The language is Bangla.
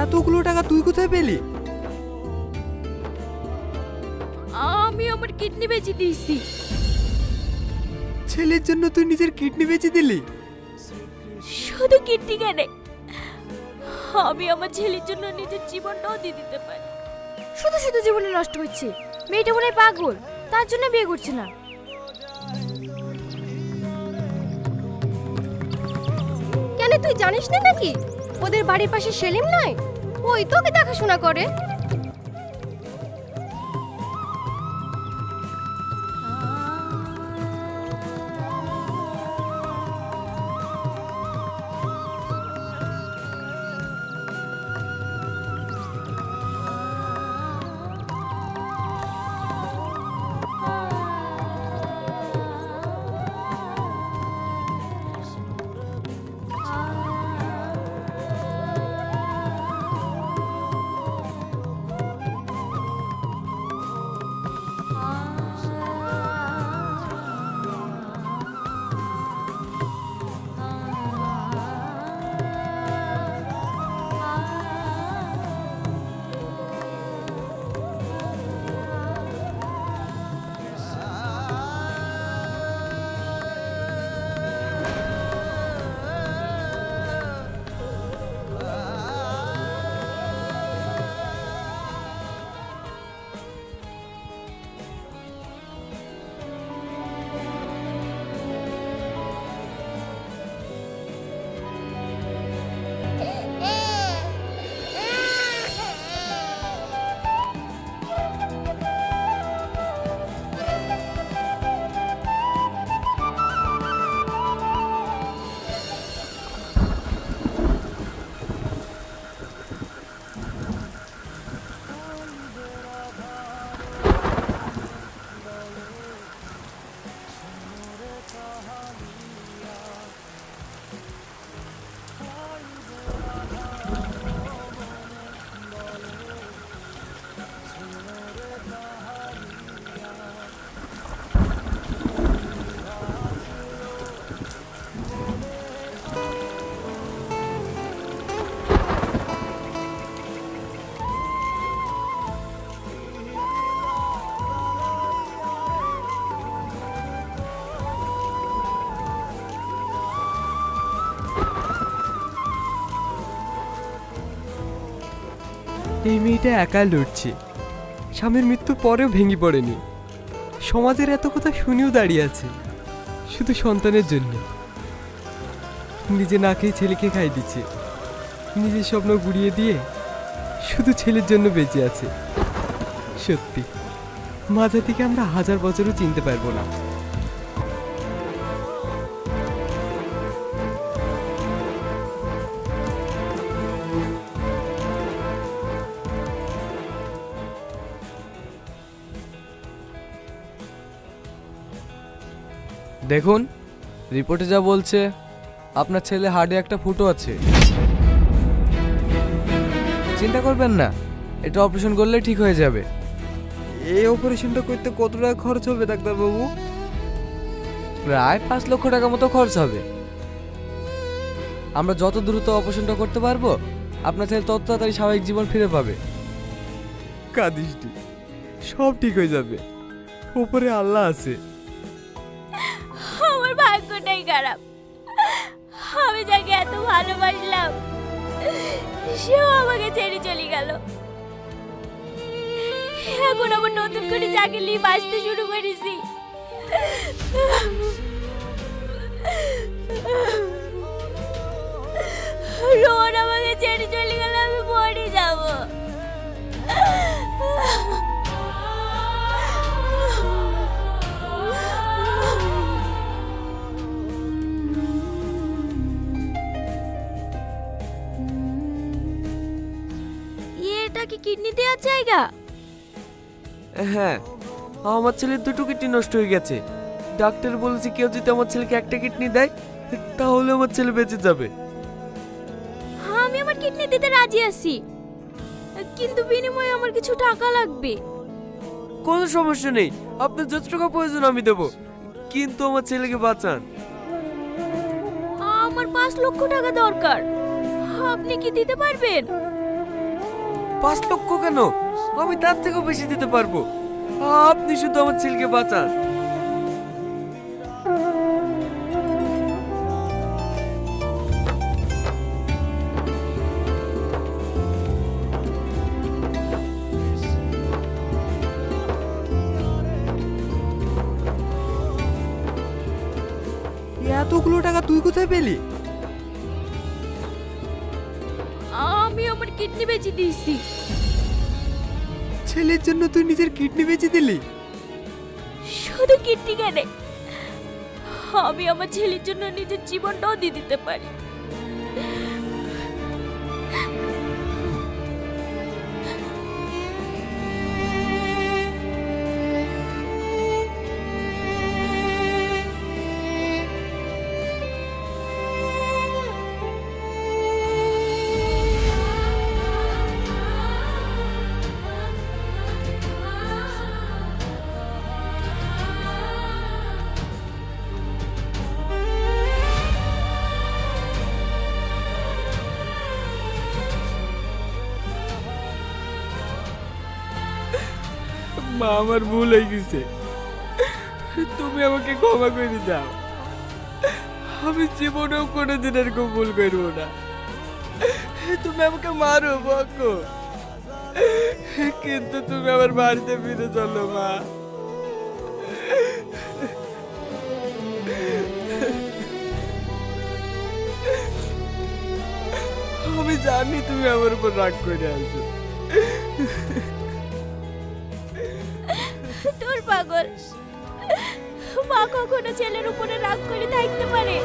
এতগুলো টাকা তুই কোথায় পেলি? আমি আমার কিডনি বেচে দিয়েছি। ছেলের জন্য তুই নিজের কিডনি বেচে দিলি? শুধু কিডনি কেন, আমি আমার ছেলের জন্য নিজের জীবনটাও দিয়ে দিতে পারি। শুধু শুধু জীবনে নষ্ট হচ্ছে। মেয়েটা মনে হয় পাগল, তার জন্য বিয়ে করছে না। কেন তুই জানিস না নাকি ওদের বাড়ির পাশে সেলিম নাই, ওই তোকে দেখাশোনা করে। এই মেয়েটা একা লড়ছে, স্বামীর মৃত্যুর পরেও ভেঙে পড়েনি। সমাজের এত কথা শুনেও দাঁড়িয়ে আছে শুধু সন্তানের জন্য। নিজে না খেয়ে ছেলেকে খাই দিচ্ছে, নিজের স্বপ্ন গুড়িয়ে দিয়ে শুধু ছেলের জন্য বেঁচে আছে। সত্যি মাঝে থেকে আমরা 1000 বছরও চিনতে পারবো না। দেখুন, রিপোর্টে যা বলছে আপনার ছেলে হার্টে একটা ফুটো আছে। চিন্তা করবেন না, এটা অপারেশন করলে ঠিক হয়ে যাবে। এই অপারেশনটা করতে কত টাকা খরচ হবে ডাক্তারবাবু? প্রায় 5 লক্ষ টাকা মতো খরচ হবে। আমরা যত দ্রুত অপারেশনটা করতে পারবো আপনার ছেলে তত তাড়াতাড়ি স্বাভাবিক জীবন ফিরে পাবে। কাঁদিস নি, সব ঠিক হয়ে যাবে, উপরে আল্লাহ আছে। আমার ভাগ্যটাই খারাপ, আমি যাকে এত ভালোবাসলাম সেও আমাকে ছেড়ে চলে গেল। এখন আবার নতুন করে যাকে নিয়ে বাঁচতে শুরু করেছি। রোহন আমাকে ছেড়ে চলে গেল, আমি মরে যাব। এটা কি কিডনি দেওয়ার জায়গা? হ্যাঁ, আমার ছেলের 2টো কিডনি নষ্ট হয়ে গেছে। ডাক্তার বলেছে কেউ যদি আমার ছেলেকে একটা কিডনি দেয় তাহলে আমার ছেলে বেঁচে যাবে। আমি আমার কিডনি দিতে রাজি আছি, কিন্তু বিনিময়ে আমার কিছু টাকা লাগবে। কোনো সমস্যা নেই, আপনার যত টাকা প্রয়োজন আমি দেবো, কিন্তু আমার ছেলেকে বাঁচান। আমার 5 লক্ষ টাকা দরকার, আপনি কি দিতে পারবেন? 5 লক্ষ কেন, আমি তার থেকেও বেশি দিতে পারবো। আপনি শুধু আমার ছেলেকে বাঁচান। এতগুলো টাকা তুই কোথায় পেলি? আমি আমার কিডনি বেচে দিয়েছি। ছেলের জন্য তুই নিজের কিডনি বেচে দিলি? শুধু কিডনি কেন, আমি আমার ছেলের জন্য নিজের জীবনটাও দিয়ে দিতে পারি। মা, আমার ভুল হয়ে গেছে, তুমি আমাকে ক্ষমা করে দাও। আমি জীবনেও কোনোদিন এরকম ভুল করবো না। তুমি আমাকে মারো বকো, কিন্তু তুমি আমার বাড়িতে ফিরে চলো মা। আমি জানি তুমি আমার উপর রাগ করে আছো। তোর পাগল, মা কখনো ছেলের উপরে রাগ করে থাকতে পারে?